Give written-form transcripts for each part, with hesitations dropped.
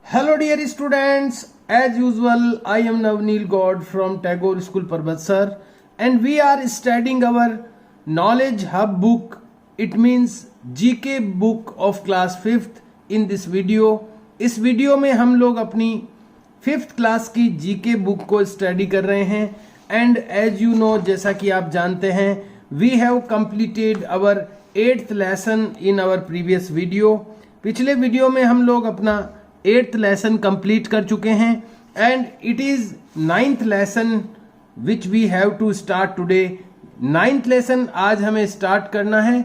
Hello dear students, as usual I am Navneel God from Tagore School Parbatsar and we are studying our knowledge hub book. It means GK book of class 5th in this video. इस video में हम लोग अपनी 5th class की GK book को study कर रहे हैं एंड एज यू नो जैसा कि आप जानते हैं we have completed our 8th lesson in our previous video. पिछले वीडियो में हम लोग अपना 8th लेसन कंप्लीट कर चुके हैं and it is 9th lesson which we have to start today. 9th lesson आज हमें स्टार्ट करना है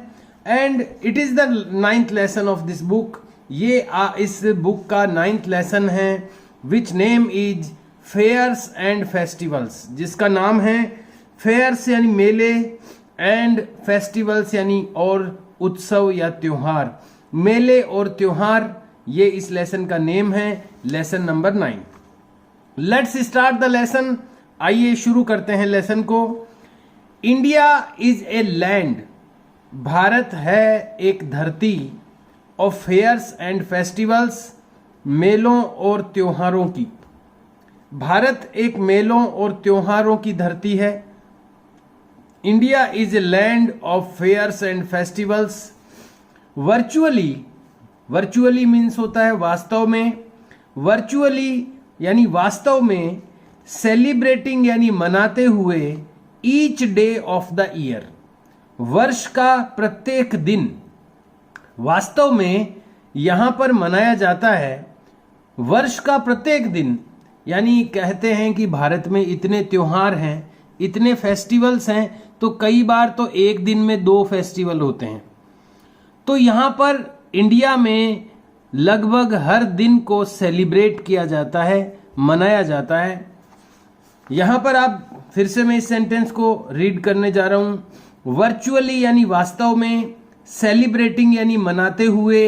and it is the 9th lesson of this book. ये इस बुक का 9th लेसन है which name is fairs and festivals, जिसका नाम है फेयर्स यानी मेले एंड फेस्टिवल्स यानी और उत्सव या त्योहार. मेले और त्योहार ये इस लेसन का नेम है. Lesson number 9. Let's start the lesson. आइए शुरू करते हैं लेसन को. India is a land, Bharat है एक धरती ऑफ फेयर्स एंड फेस्टिवल्स, मेलों और त्योहारों की. भारत एक मेलों और त्योहारों की धरती है. India is a land of fairs and festivals. Virtually means होता है वास्तव में. वर्चुअली यानी वास्तव में. सेलिब्रेटिंग यानी मनाते हुए. Each day of the year, वर्ष का प्रत्येक दिन वास्तव में यहां पर मनाया जाता है. वर्ष का प्रत्येक दिन यानी कहते हैं कि भारत में इतने त्योहार हैं, इतने फेस्टिवल्स हैं, तो कई बार तो एक दिन में 2 फेस्टिवल होते हैं. तो यहां पर इंडिया में लगभग हर दिन को सेलिब्रेट किया जाता है, मनाया जाता है. यहां पर आप फिर से मैं इस सेंटेंस को रीड करने जा रहा हूं. वर्चुअली यानी वास्तव में. सेलिब्रेटिंग यानी मनाते हुए.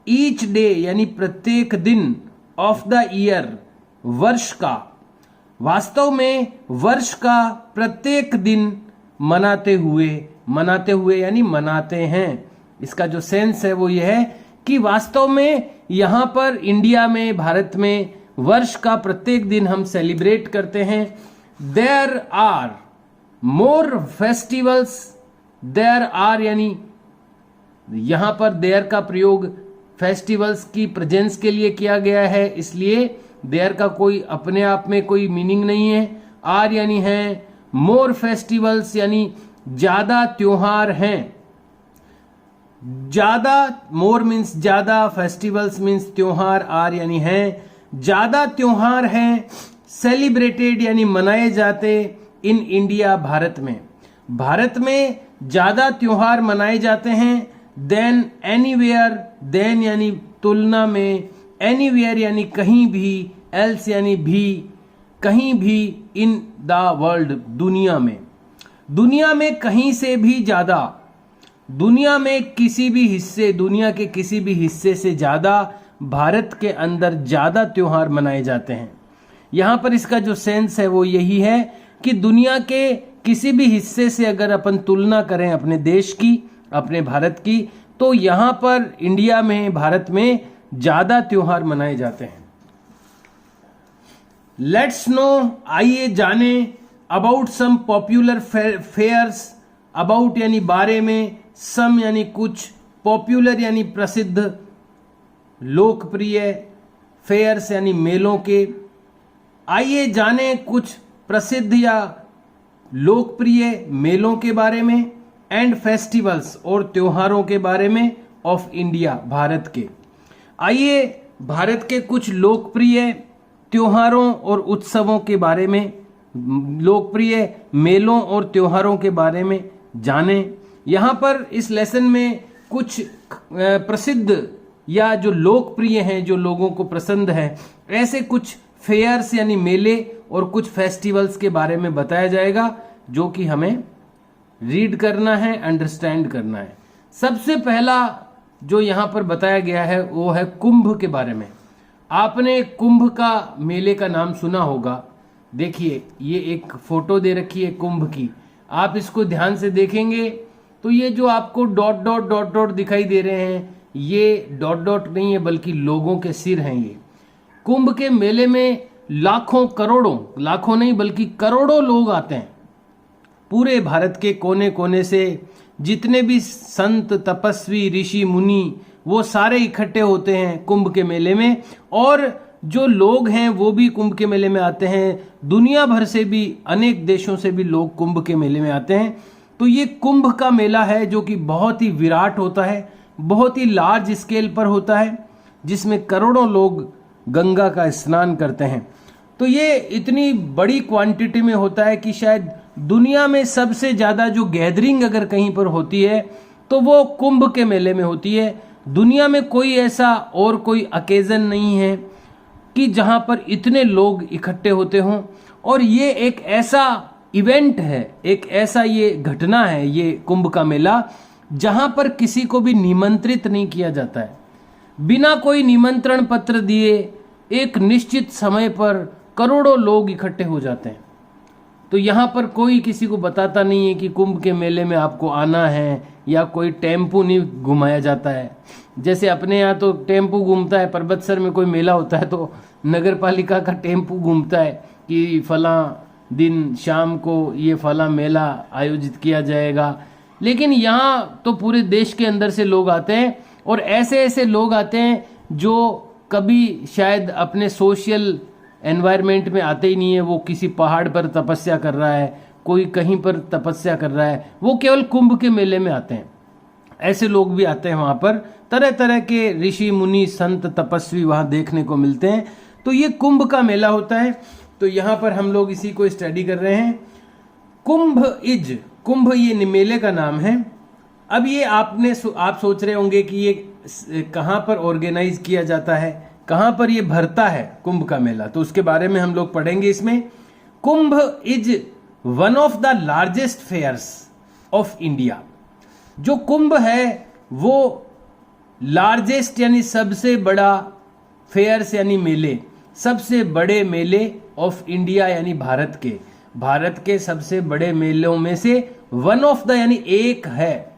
ईच डे यानी प्रत्येक दिन. ऑफ द ईयर वर्ष का. वास्तव में वर्ष का प्रत्येक दिन मनाते हुए यानी मनाते हैं. इसका जो सेंस है वो यह है कि वास्तव में यहां पर इंडिया में, भारत में वर्ष का प्रत्येक दिन हम सेलिब्रेट करते हैं. There are more festivals. There are यानी यहां पर देयर का प्रयोग फेस्टिवल्स की प्रेजेंस के लिए किया गया है, इसलिए देयर का कोई अपने आप में कोई मीनिंग नहीं है. आर यानी है. मोर फेस्टिवल्स यानी ज्यादा त्योहार हैं. ज्यादा, मोर मीन्स ज्यादा, फेस्टिवल्स मीन्स त्योहार, आर यानी है. ज्यादा त्योहार हैं. सेलिब्रेटेड यानी मनाए जाते. इन इंडिया भारत में. भारत में ज्यादा त्योहार मनाए जाते हैं. Then anywhere. देन यानी तुलना में. एनीवेयर यानी कहीं भी. एल्स यानी भी, कहीं भी. इन द वर्ल्ड दुनिया में. दुनिया में कहीं से भी ज्यादा. दुनिया में किसी भी हिस्से, दुनिया के किसी भी हिस्से से ज्यादा भारत के अंदर ज्यादा त्योहार मनाए जाते हैं. यहां पर इसका जो सेंस है वो यही है कि दुनिया के किसी भी हिस्से से अगर अपन तुलना करें अपने देश की, अपने भारत की, तो यहां पर इंडिया में, भारत में ज्यादा त्योहार मनाए जाते हैं. Let's know. आइए जाने about some popular fairs. About यानी बारे में. सम यानी कुछ. पॉपुलर यानी प्रसिद्ध, लोकप्रिय. फेयर्स यानी मेलों के. आइए जाने कुछ प्रसिद्ध या लोकप्रिय मेलों के बारे में. एंड फेस्टिवल्स और त्योहारों के बारे में. ऑफ इंडिया भारत के. आइए भारत के कुछ लोकप्रिय त्योहारों और उत्सवों के बारे में, लोकप्रिय मेलों और त्योहारों के बारे में जानें. यहां पर इस लेसन में कुछ प्रसिद्ध या जो लोकप्रिय हैं, जो लोगों को पसंद है, ऐसे कुछ फेयर्स यानी मेले और कुछ फेस्टिवल्स के बारे में बताया जाएगा जो कि हमें रीड करना है, अंडरस्टैंड करना है. सबसे पहला जो यहां पर बताया गया है वो है कुंभ के बारे में. आपने कुंभ का मेले का नाम सुना होगा. देखिए ये एक फोटो दे रखी है कुंभ की. आप इसको ध्यान से देखेंगे तो ये जो आपको डॉट डॉट डॉट डॉट दिखाई दे रहे हैं, ये डॉट डॉट नहीं है बल्कि लोगों के सिर हैं. ये कुंभ के मेले में लाखों करोड़ों, लाखों नहीं बल्कि करोड़ों लोग आते हैं। पूरे भारत के कोने कोने से जितने भी संत, तपस्वी, ऋषि, मुनि, वो सारे इकट्ठे होते हैं कुंभ के मेले में। और जो लोग हैं वो भी कुंभ के मेले में आते हैं। दुनिया भर से भी, अनेक देशों से भी लोग कुंभ के मेले में आते हैं। तो ये कुंभ का मेला है जो कि बहुत ही विराट होता है, बहुत ही लार्ज स्केल पर होता है, जिसमें करोड़ों लोग गंगा का स्नान करते हैं। तो ये इतनी बड़ी क्वांटिटी में होता है कि शायद दुनिया में सबसे ज़्यादा जो गैदरिंग अगर कहीं पर होती है तो वो कुंभ के मेले में होती है। दुनिया में कोई ऐसा और कोई अकेजन नहीं है कि जहाँ पर इतने लोग इकट्ठे होते हों। और ये एक ऐसा इवेंट है, एक ऐसा ये घटना है, ये कुंभ का मेला, जहाँ पर किसी को भी निमंत्रित नहीं किया जाता है। बिना कोई निमंत्रण पत्र दिए एक निश्चित समय पर करोड़ों लोग इकट्ठे हो जाते हैं। तो यहाँ पर कोई किसी को बताता नहीं है कि कुंभ के मेले में आपको आना है, या कोई टेम्पू नहीं घुमाया जाता है। जैसे अपने यहाँ तो टेम्पू घूमता है, पर्वतसर में कोई मेला होता है तो नगर पालिका का टेम्पू घूमता है कि फलां दिन शाम को ये फलां मेला आयोजित किया जाएगा। लेकिन यहाँ तो पूरे देश के अंदर से लोग आते हैं, और ऐसे ऐसे लोग आते हैं जो कभी शायद अपने सोशल एनवायरनमेंट में आते ही नहीं है। वो किसी पहाड़ पर तपस्या कर रहा है, कोई कहीं पर तपस्या कर रहा है, वो केवल कुंभ के मेले में आते हैं। ऐसे लोग भी आते हैं वहाँ पर, तरह तरह के ऋषि, मुनि, संत, तपस्वी वहाँ देखने को मिलते हैं। तो ये कुंभ का मेला होता है। तो यहाँ पर हम लोग इसी को स्टडी कर रहे हैं। कुंभ ये मेले का नाम है। अब ये आप सोच रहे होंगे कि ये कहाँ पर ऑर्गेनाइज किया जाता है, कहाँ पर ये भरता है कुंभ का मेला, तो उसके बारे में हम लोग पढ़ेंगे इसमें। Kumbh is one of the largest fairs of India. जो कुंभ है वो लार्जेस्ट यानी सबसे बड़ा, फेयर्स यानी मेले, सबसे बड़े मेले ऑफ इंडिया यानी भारत के सबसे बड़े मेलों में से वन ऑफ द यानी एक है।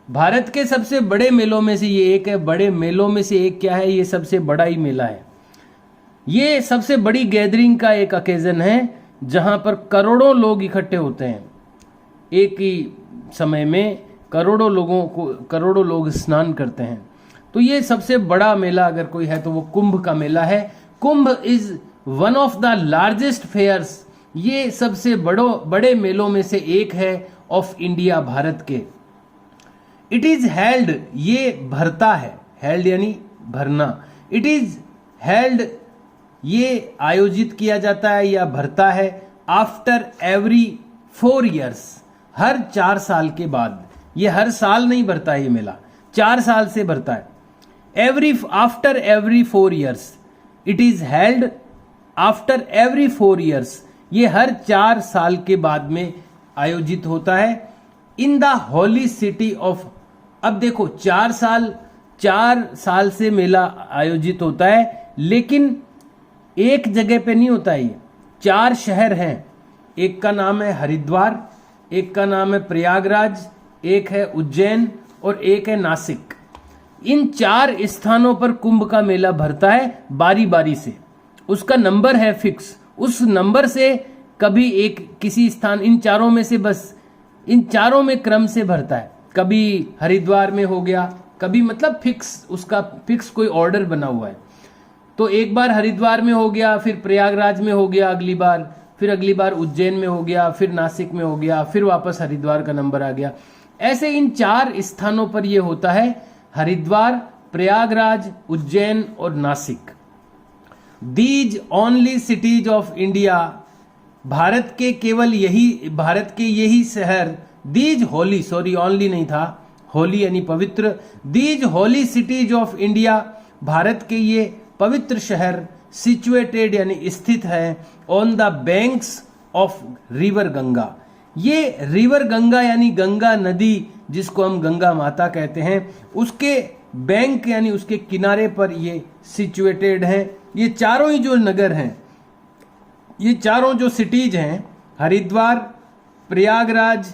भारत के सबसे बड़े मेलों में से ये एक है। बड़े मेलों में से एक क्या है? ये सबसे बड़ा ही मेला है। ये सबसे बड़ी गैदरिंग का एक ओकेजन है जहां पर करोड़ों लोग इकट्ठे होते हैं। एक ही समय में करोड़ों लोग स्नान करते हैं। तो ये सबसे बड़ा मेला अगर कोई है तो वो कुंभ का मेला है। Kumbh is one of the largest fairs. ये सबसे बड़े मेलों में से एक है ऑफ इंडिया, भारत के। इट इज हेल्ड, ये भरता है, हेल्ड यानी भरना। इट इज हेल्ड, ये आयोजित किया जाता है या भरता है आफ्टर एवरी 4 years, हर 4 साल के बाद। ये हर साल नहीं भरता है, ये मेला 4 साल से भरता है। After every 4 years, it is held after every 4 years, ये हर 4 साल के बाद में आयोजित होता है in the holy city of. अब देखो 4 साल से मेला आयोजित होता है, लेकिन एक जगह पे नहीं होता है। ये 4 शहर हैं। एक का नाम है हरिद्वार, एक का नाम है प्रयागराज, एक है उज्जैन और एक है नासिक। इन 4 स्थानों पर कुंभ का मेला भरता है बारी बारी से। उसका नंबर है फिक्स, उस नंबर से कभी एक किसी स्थान, इन चारों में से बस इन चारों में क्रम से भरता है। कभी हरिद्वार में हो गया, कभी मतलब फिक्स, उसका फिक्स कोई ऑर्डर बना हुआ है। तो एक बार हरिद्वार में हो गया, फिर प्रयागराज में हो गया अगली बार, फिर अगली बार उज्जैन में हो गया, फिर नासिक में हो गया, फिर वापस हरिद्वार का नंबर आ गया। ऐसे इन 4 स्थानों पर यह होता है, हरिद्वार, प्रयागराज, उज्जैन और Nashik. These only cities of India, Bharat के यही शहर, दीज होली, सॉरी ओनली नहीं था, होली यानी पवित्र। These Holi cities of India, Bharat के ये पवित्र शहर, सिचुएटेड यानी स्थित है on the banks of river Ganga. ये रिवर गंगा यानी गंगा नदी, जिसको हम गंगा माता कहते हैं, उसके बैंक यानी उसके किनारे पर ये सिचुएटेड है। ये चारों ही जो नगर हैं, ये चारों जो सिटीज हैं, हरिद्वार, प्रयागराज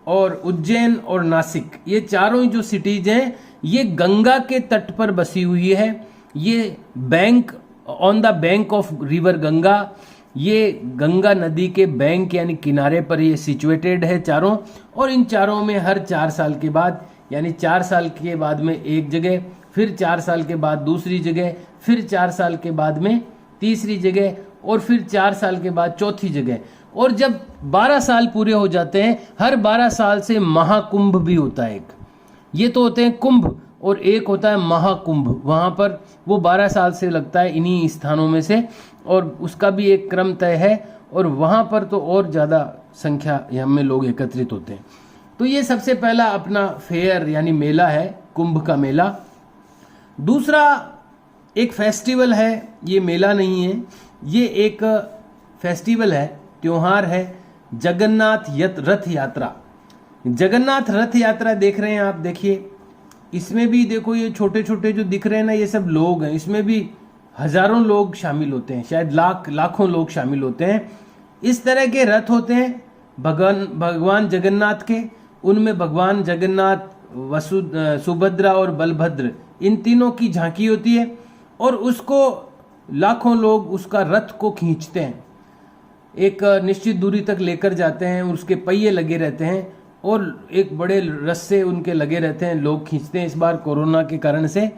और उज्जैन और नासिक, ये चारों ही जो सिटीज हैं ये गंगा के तट पर बसी हुई है। ये bank on the bank of river Ganga, ये गंगा नदी के बैंक यानी किनारे पर ये सिचुएटेड है चारों, और इन चारों में हर 4 साल के बाद, यानी 4 साल के बाद में एक जगह, फिर 4 साल के बाद दूसरी जगह, फिर 4 साल के बाद में तीसरी जगह, और फिर 4 साल के बाद चौथी जगह, और जब 12 साल पूरे हो जाते हैं, हर 12 साल से महाकुंभ भी होता है एक। ये तो होते हैं कुंभ, और एक होता है महाकुंभ, वहाँ पर वो 12 साल से लगता है इन्हीं स्थानों में से, और उसका भी एक क्रम तय है, और वहाँ पर तो और ज़्यादा संख्या में लोग एकत्रित होते हैं। तो ये सबसे पहला अपना फेयर यानी मेला है, कुंभ का मेला। दूसरा एक फेस्टिवल है, ये मेला नहीं है, ये एक फेस्टिवल है, त्योहार है, जगन्नाथ रथ यात्रा। जगन्नाथ रथ यात्रा देख रहे हैं आप, देखिए इसमें भी देखो ये छोटे छोटे जो दिख रहे हैं ना, ये सब लोग हैं, इसमें भी हजारों लोग शामिल होते हैं, शायद लाखों लोग शामिल होते हैं। इस तरह के रथ होते हैं भगवान जगन्नाथ के, उनमें भगवान जगन्नाथ, सुभद्रा और बलभद्र, इन तीनों की झांकी होती है, और उसको लाखों लोग उसका रथ को खींचते हैं, एक निश्चित दूरी तक लेकर जाते हैं, उसके पहिए लगे रहते हैं और एक बड़े रस्से उनके लगे रहते हैं, लोग खींचते हैं। इस बार कोरोना के कारण से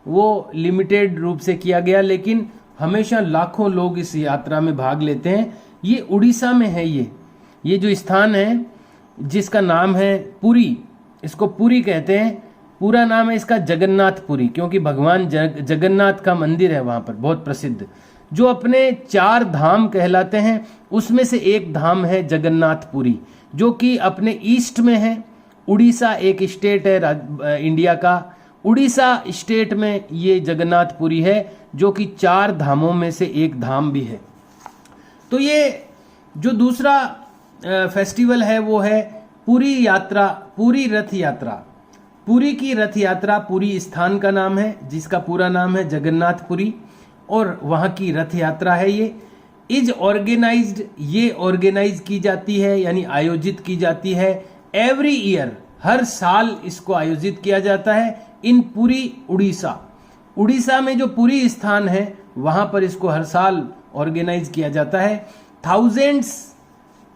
वो लिमिटेड रूप से किया गया, लेकिन हमेशा लाखों लोग इस यात्रा में भाग लेते हैं। ये उड़ीसा में है, ये जो स्थान है जिसका नाम है पुरी, इसको पुरी कहते हैं। पूरा नाम है इसका जगन्नाथपुरी, क्योंकि भगवान जगन्नाथ का मंदिर है वहां पर, बहुत प्रसिद्ध, जो अपने 4 धाम कहलाते हैं, उसमें से एक धाम है जगन्नाथपुरी, जो कि अपने ईस्ट में है। उड़ीसा एक स्टेट है इंडिया का, उड़ीसा स्टेट में ये जगन्नाथपुरी है, जो कि 4 धामों में से एक धाम भी है। तो ये जो दूसरा फेस्टिवल है वो है पुरी यात्रा, पुरी रथ यात्रा। पुरी की रथ यात्रा, पुरी स्थान का नाम है जिसका पूरा नाम है जगन्नाथपुरी, और वहां की रथ यात्रा है। ये इज ऑर्गेनाइज्ड, ये ऑर्गेनाइज की जाती है यानी आयोजित की जाती है एवरी ईयर, हर साल इसको आयोजित किया जाता है इन पुरी उड़ीसा। उड़ीसा में जो पुरी स्थान है वहां पर इसको हर साल ऑर्गेनाइज किया जाता है। थाउजेंड्स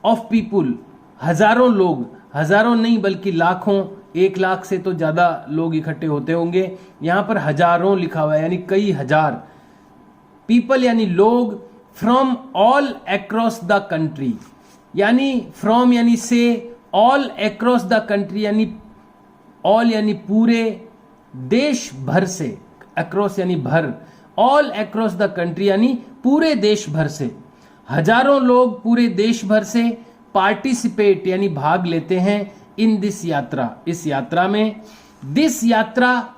ऑफ पीपुल, हजारों लोग, हजारों नहीं बल्कि लाखों, 1 लाख से तो ज्यादा लोग इकट्ठे होते होंगे। यहां पर हजारों लिखा हुआ है, यानी कई हजार पीपल, यानी लोग, from all across the country, यानी फ्रॉम यानी से, ऑल अक्रॉस द कंट्री यानी ऑल यानी पूरे, देश भर से, अक्रॉस यानी भर, ऑल अक्रॉस द कंट्री यानी पूरे देश भर से, हजारों लोग पूरे देश भर से पार्टिसिपेट यानी भाग लेते हैं इन दिस यात्रा, इस यात्रा में। दिस यात्रा,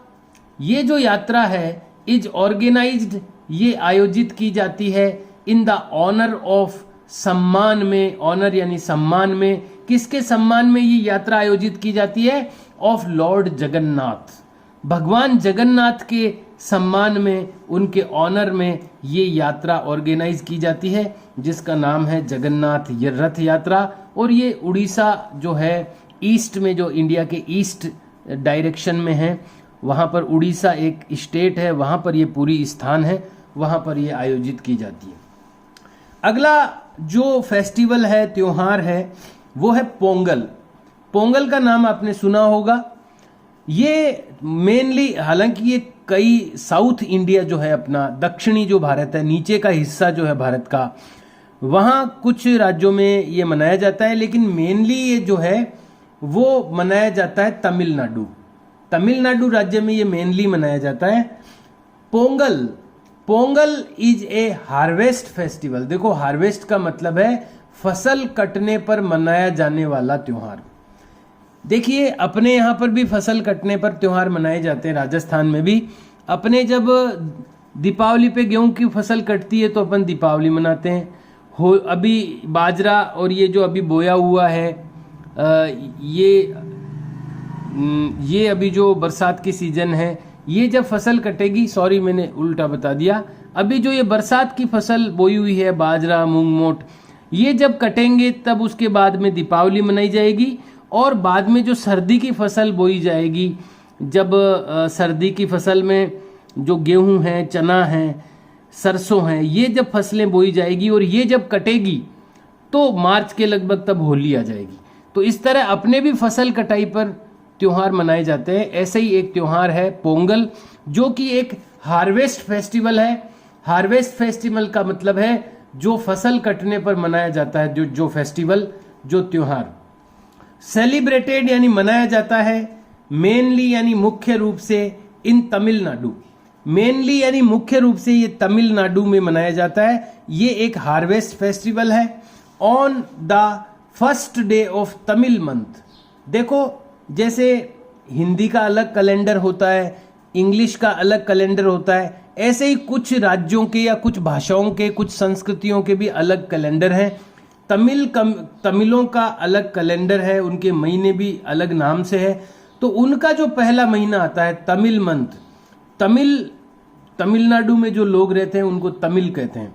ये जो यात्रा है, इज ऑर्गेनाइज्ड, ये आयोजित की जाती है इन द ऑनर ऑफ, सम्मान में, ऑनर यानी सम्मान में, किसके सम्मान में ये यात्रा आयोजित की जाती है? ऑफ लॉर्ड जगन्नाथ, भगवान जगन्नाथ के सम्मान में, उनके ऑनर में ये यात्रा ऑर्गेनाइज की जाती है, जिसका नाम है जगन्नाथ रथ यात्रा। और ये उड़ीसा जो है ईस्ट में, जो इंडिया के ईस्ट डायरेक्शन में है, वहाँ पर उड़ीसा एक स्टेट है, वहाँ पर ये पूरी स्थान है, वहाँ पर ये आयोजित की जाती है। अगला जो फेस्टिवल है, त्योहार है, वो है पोंगल। पोंगल का नाम आपने सुना होगा। ये मेनली, हालांकि ये कई साउथ इंडिया जो है अपना, दक्षिणी जो भारत है, नीचे का हिस्सा जो है भारत का, वहाँ कुछ राज्यों में ये मनाया जाता है, लेकिन मेनली ये जो है वो मनाया जाता है तमिलनाडु, तमिलनाडु राज्य में ये मेनली मनाया जाता है। Pongal, Pongal is a harvest festival. देखो, हार्वेस्ट का मतलब है फसल कटने पर मनाया जाने वाला त्योहार। देखिए, अपने यहाँ पर भी फसल कटने पर त्योहार मनाए जाते हैं, राजस्थान में भी। अपने जब दीपावली पे गेहूं की फसल कटती है तो अपन दीपावली मनाते हैं। अभी बाजरा और ये जो अभी बोया हुआ है, ये अभी जो बरसात की सीजन है, ये जब फसल कटेगी, सॉरी मैंने उल्टा बता दिया, अभी जो ये बरसात की फसल बोई हुई है, बाजरा, मूंग, मोट, ये जब कटेंगे तब उसके बाद में दीपावली मनाई जाएगी। और बाद में जो सर्दी की फसल बोई जाएगी, जब सर्दी की फसल में जो गेहूं है, चना है, सरसों है, ये जब फसलें बोई जाएगी और ये जब कटेगी तो मार्च के लगभग तब होली आ जाएगी। तो इस तरह अपने भी फसल कटाई पर त्योहार मनाए जाते हैं। ऐसे ही एक त्योहार है पोंगल, जो कि एक हार्वेस्ट फेस्टिवल है। हार्वेस्ट फेस्टिवल का मतलब है जो फसल कटने पर मनाया जाता है, जो फेस्टिवल, जो त्योहार। सेलिब्रेटेड यानी मनाया जाता है, मेनली यानी मुख्य रूप से, इन तमिलनाडु। मेनली यानी मुख्य रूप से ये तमिलनाडु में मनाया जाता है। ये एक हार्वेस्ट फेस्टिवल है on the first day of Tamil month. देखो, जैसे हिंदी का अलग कैलेंडर होता है, इंग्लिश का अलग कैलेंडर होता है, ऐसे ही कुछ राज्यों के या कुछ भाषाओं के, कुछ संस्कृतियों के भी अलग कैलेंडर हैं। तमिलों का अलग कैलेंडर है, उनके महीने भी अलग नाम से है। तो उनका जो पहला महीना आता है तमिल मंथ, तमिलनाडु में जो लोग रहते हैं उनको तमिल कहते हैं।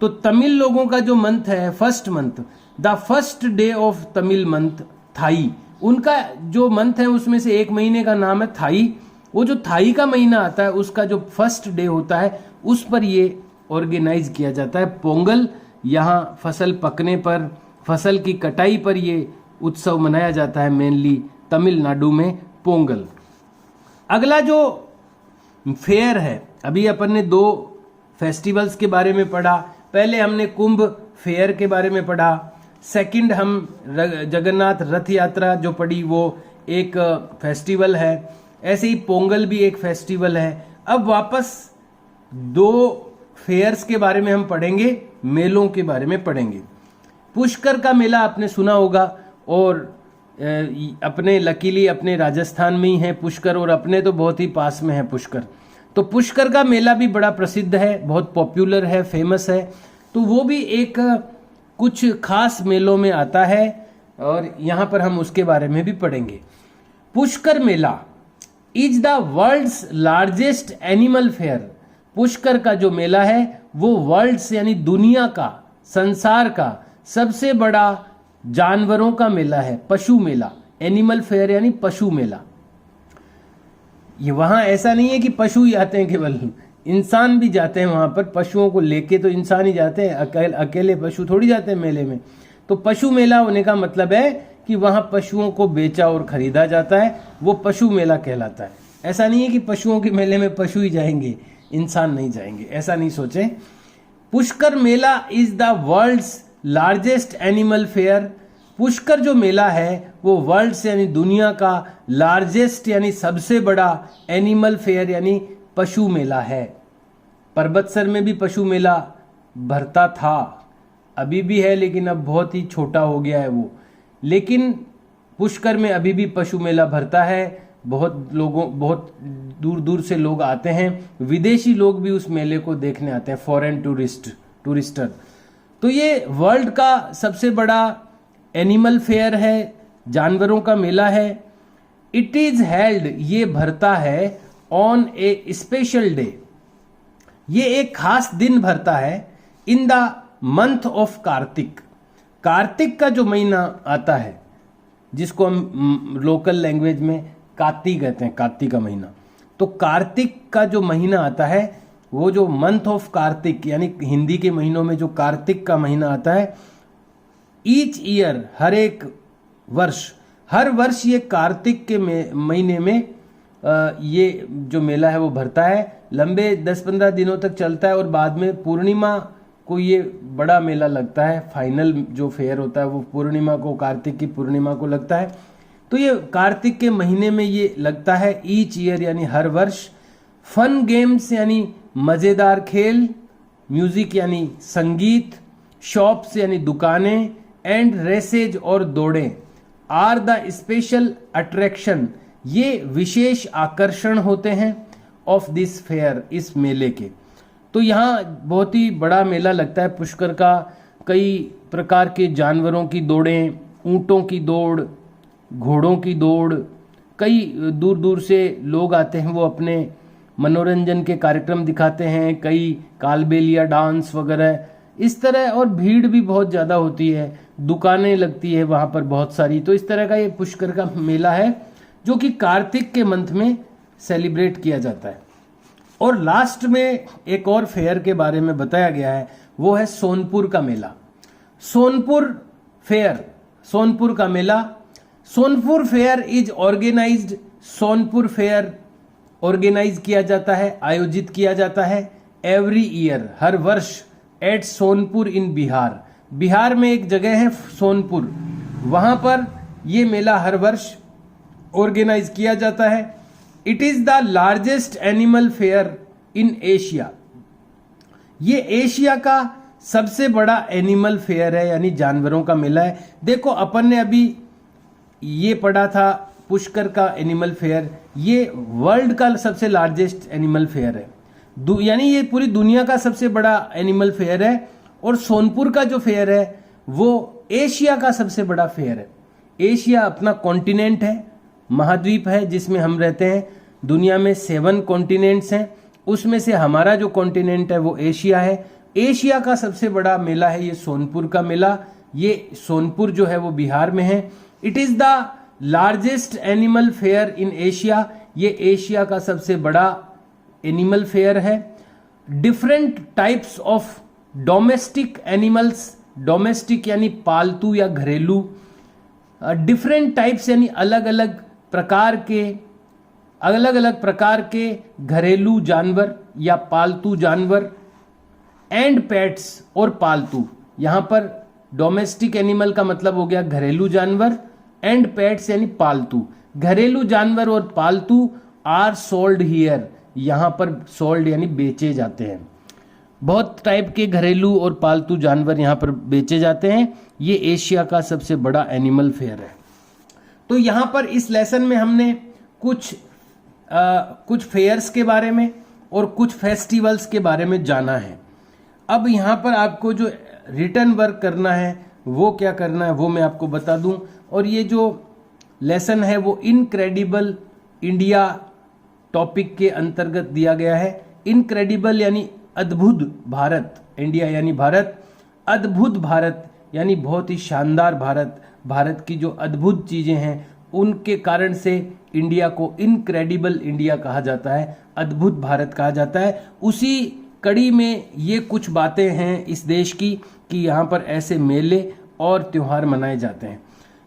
तो तमिल लोगों का जो मंथ है, first month, the first day of Tamil month Thai. उनका जो मंथ है उसमें से एक महीने का नाम है थाई। वो जो थाई का महीना आता है उसका जो फर्स्ट डे होता है उस पर ये ऑर्गेनाइज किया जाता है पोंगल। यहाँ फसल पकने पर, फसल की कटाई पर ये उत्सव मनाया जाता है, मेनली तमिलनाडु में पोंगल। अगला जो फेयर है, अभी अपन ने 2 फेस्टिवल्स के बारे में पढ़ा। पहले हमने कुंभ फेयर के बारे में पढ़ा, सेकंड हम जगन्नाथ रथ यात्रा जो पढ़ी वो एक फेस्टिवल है। ऐसे ही पोंगल भी एक फेस्टिवल है। अब वापस 2 फेयर्स के बारे में हम पढ़ेंगे, मेलों के बारे में पढ़ेंगे। पुष्कर का मेला आपने सुना होगा, और अपने लकीली अपने राजस्थान में ही है पुष्कर, और अपने तो बहुत ही पास में है पुष्कर। तो पुष्कर का मेला भी बड़ा प्रसिद्ध है, बहुत पॉपुलर है, फेमस है। तो वो भी एक कुछ खास मेलों में आता है, और यहाँ पर हम उसके बारे में भी पढ़ेंगे। Pushkar mela is the world's largest animal fair. Pushkar का जो मेला है वो वर्ल्ड्स यानी दुनिया का, संसार का सबसे बड़ा जानवरों का मेला है, पशु मेला। एनिमल फेयर यानी पशु मेला। ये वहां ऐसा नहीं है कि पशु ही आते हैं, केवल इंसान भी जाते हैं वहां पर। पशुओं को लेके तो इंसान ही जाते हैं, अकेले पशु थोड़ी जाते हैं मेले में। तो पशु मेला होने का मतलब है कि वहां पशुओं को बेचा और खरीदा जाता है, वो पशु मेला कहलाता है। ऐसा नहीं है कि पशुओं के मेले में पशु ही जाएंगे, इंसान नहीं जाएंगे, ऐसा नहीं सोचें। Pushkar mela is the world's largest animal fair. Pushkar जो मेला है वो वर्ल्ड्स यानी दुनिया का लार्जेस्ट यानी सबसे बड़ा एनिमल फेयर यानी पशु मेला है। पर्वतसर में भी पशु मेला भरता था, अभी भी है, लेकिन अब बहुत ही छोटा हो गया है वो। लेकिन पुष्कर में अभी भी पशु मेला भरता है। बहुत दूर दूर से लोग आते हैं, विदेशी लोग भी उस मेले को देखने आते हैं, फॉरेन टूरिस्टर। तो ये वर्ल्ड का सबसे बड़ा एनिमल फेयर है, जानवरों का मेला है। इट इज हेल्ड, ये भरता है ऑन ए स्पेशल डे, ये एक खास दिन भरता है, in the month of Kartik. Kartik का जो महीना आता है, जिसको हम लोकल लैंग्वेज में कार्तिक कहते हैं, कार्तिक का महीना। तो कार्तिक का जो महीना आता है, वो जो मंथ ऑफ कार्तिक यानी हिंदी के महीनों में जो कार्तिक का महीना आता है, ईच ईयर, हर एक वर्ष, हर वर्ष ये कार्तिक के महीने में ये जो मेला है वो भरता है। लंबे 10-15 दिनों तक चलता है, और बाद में पूर्णिमा को ये बड़ा मेला लगता है। फाइनल जो फेयर होता है वो पूर्णिमा को, कार्तिक की पूर्णिमा को लगता है। तो ये कार्तिक के महीने में ये लगता है, ईच ईयर यानी हर वर्ष। फन गेम्स यानी मजेदार खेल, म्यूजिक यानी संगीत, शॉप्स यानी दुकानें, एंड रेसेज और दौड़ें आर द स्पेशल अट्रैक्शन, ये विशेष आकर्षण होते हैं ऑफ दिस फेयर, इस मेले के। तो यहाँ बहुत ही बड़ा मेला लगता है पुष्कर का। कई प्रकार के जानवरों की दौड़ें, ऊंटों की दौड़, घोड़ों की दौड़, कई दूर दूर से लोग आते हैं, वो अपने मनोरंजन के कार्यक्रम दिखाते हैं, कई कालबेलिया डांस वगैरह इस तरह, और भीड़ भी बहुत ज़्यादा होती है, दुकानें लगती है वहाँ पर बहुत सारी। तो इस तरह का ये पुष्कर का मेला है जो कि कार्तिक के मंथ में सेलिब्रेट किया जाता है। और लास्ट में एक और फेयर के बारे में बताया गया है, वो है सोनपुर का मेला। सोनपुर फेयर, सोनपुर का मेला। Sonpur fair is organized, Sonpur fair organize किया जाता है, आयोजित किया जाता है एवरी ईयर, हर वर्ष, एट सोनपुर इन बिहार। बिहार में एक जगह है सोनपुर, वहां पर यह मेला हर वर्ष ऑर्गेनाइज किया जाता है। It is the largest animal fair in Asia. ये एशिया का सबसे बड़ा एनिमल फेयर है, यानी जानवरों का मेला है। देखो अपन ने अभी ये पढ़ा था पुष्कर का एनिमल फेयर, ये वर्ल्ड का सबसे लार्जेस्ट एनिमल फेयर है, यानी ये पूरी दुनिया का सबसे बड़ा एनिमल फेयर है। और सोनपुर का जो फेयर है वो एशिया का सबसे बड़ा फेयर है। एशिया अपना कॉन्टिनेंट है, महाद्वीप है जिसमें हम रहते हैं। दुनिया में 7 कॉन्टिनेंट्स हैं, उसमें से हमारा जो कॉन्टिनेंट है वो एशिया है। एशिया का सबसे बड़ा मेला है ये सोनपुर का मेला। ये सोनपुर जो है वो बिहार में है। It is the largest animal fair in Asia. ये एशिया का सबसे बड़ा एनिमल फेयर है। Different types of domestic animals, domestic यानी पालतू या घरेलू, डिफरेंट टाइप्स यानी अलग अलग प्रकार के घरेलू जानवर या पालतू जानवर, एंड पेट्स और पालतू। यहां पर डोमेस्टिक एनिमल का मतलब हो गया घरेलू जानवर, एंड पेट्स यानी पालतू। घरेलू जानवर और पालतू आर सोल्ड हियर, यहां पर सोल्ड यानी बेचे जाते हैं। बहुत टाइप के घरेलू और पालतू जानवर यहां पर बेचे जाते हैं। ये एशिया का सबसे बड़ा एनिमल फेयर है। तो यहां पर इस लेसन में हमने कुछ फेयर्स के बारे में और कुछ फेस्टिवल्स के बारे में जाना है। अब यहां पर आपको जो रिटर्न वर्क करना है वो क्या करना है वो मैं आपको बता दूं। और ये जो लेसन है वो इनक्रेडिबल इंडिया टॉपिक के अंतर्गत दिया गया है। इनक्रेडिबल यानी अद्भुत भारत, इंडिया यानी भारत, अद्भुत भारत यानी बहुत ही शानदार भारत। भारत की जो अद्भुत चीजें हैं उनके कारण से इंडिया को इनक्रेडिबल इंडिया कहा जाता है, अद्भुत भारत कहा जाता है। उसी कड़ी में ये कुछ बातें हैं इस देश की कि यहाँ पर ऐसे मेले और त्योहार मनाए जाते हैं।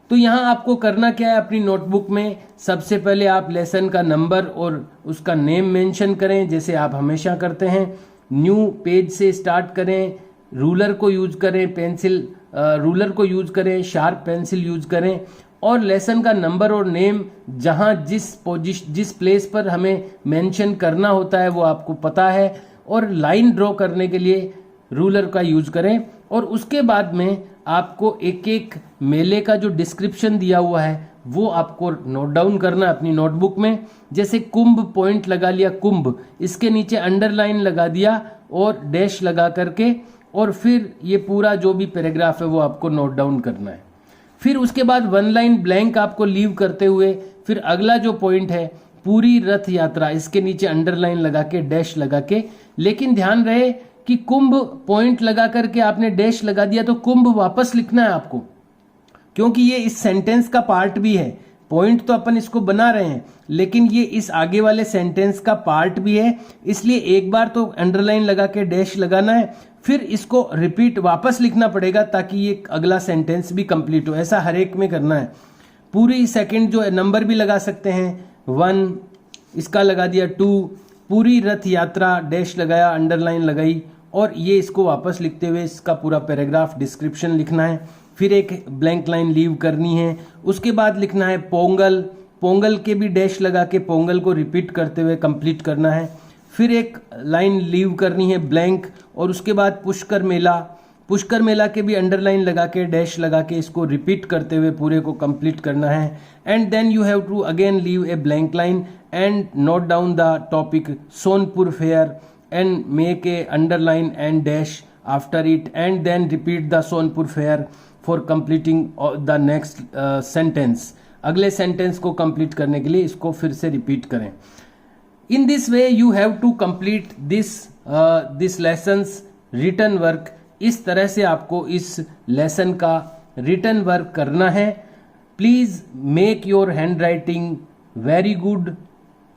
तो यहाँ आपको करना क्या है, अपनी नोटबुक में सबसे पहले आप लेसन का नंबर और उसका नेम मेंशन करें, जैसे आप हमेशा करते हैं। न्यू पेज से स्टार्ट करें, रूलर को यूज करें, रूलर को यूज करें, शार्प पेंसिल यूज करें, और लेसन का नंबर और नेम जहां जिस प्लेस पर हमें मेंशन करना होता है वो आपको पता है। और लाइन ड्रॉ करने के लिए रूलर का यूज करें। और उसके बाद में आपको एक एक मेले का जो डिस्क्रिप्शन दिया हुआ है वो आपको नोट डाउन करना अपनी नोटबुक में। जैसे कुंभ पॉइंट लगा लिया, कुंभ, इसके नीचे अंडरलाइन लगा दिया और डैश लगा करके, और फिर ये पूरा जो भी पैराग्राफ है वो आपको नोट डाउन करना है। फिर उसके बाद 1 लाइन ब्लैंक आपको लीव करते हुए फिर अगला जो पॉइंट है पूरी रथ यात्रा, इसके नीचे अंडरलाइन लगा के डैश लगा के। लेकिन ध्यान रहे कि कुंभ पॉइंट लगा करके आपने डैश लगा दिया तो कुंभ वापस लिखना है आपको, क्योंकि ये इस सेंटेंस का पार्ट भी है। पॉइंट तो अपन इसको बना रहे हैं लेकिन ये इस आगे वाले सेंटेंस का पार्ट भी है, इसलिए एक बार तो अंडरलाइन लगा के डैश लगाना है, फिर इसको रिपीट वापस लिखना पड़ेगा ताकि ये अगला सेंटेंस भी कंप्लीट हो। ऐसा हर एक में करना है। पूरी सेकंड जो नंबर भी लगा सकते हैं, 1 इसका लगा दिया, 2 पूरी रथ यात्रा डैश लगाया, अंडरलाइन लगाई, और ये इसको वापस लिखते हुए इसका पूरा पैराग्राफ डिस्क्रिप्शन लिखना है। फिर एक ब्लैंक लाइन लीव करनी है। उसके बाद लिखना है पोंगल, पोंगल के भी डैश लगा के पोंगल को रिपीट करते हुए कंप्लीट करना है। फिर एक लाइन लीव करनी है ब्लैंक, और उसके बाद पुष्कर मेला, पुष्कर मेला के भी अंडरलाइन लगा के डैश लगा के इसको रिपीट करते हुए पूरे को कंप्लीट करना है। And then you have to again leave a blank line and note down the topic Sonpur fair and make a underline and dash after it, and then repeat the Sonpur fair for completing the next sentence. अगले sentence को complete करने के लिए इसको फिर से repeat करें। In this way you have to complete this lessons written work. इस तरह से आपको इस लेसन का रिटन वर्क करना है। Please make your handwriting very good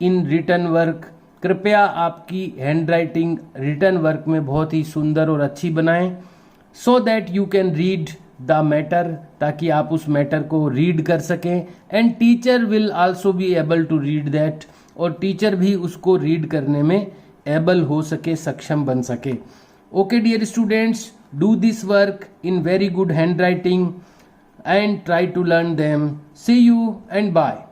in written work. कृपया आपकी हैंड राइटिंग रिटर्न वर्क में बहुत ही सुंदर और अच्छी बनाएं, so that you can read the matter, ताकि आप उस मैटर को रीड कर सकें, and teacher will also be able to read that, और टीचर भी उसको रीड करने में एबल हो सके, सक्षम बन सके। Okay dear students, do this work in very good handwriting and try to learn them. See you and bye.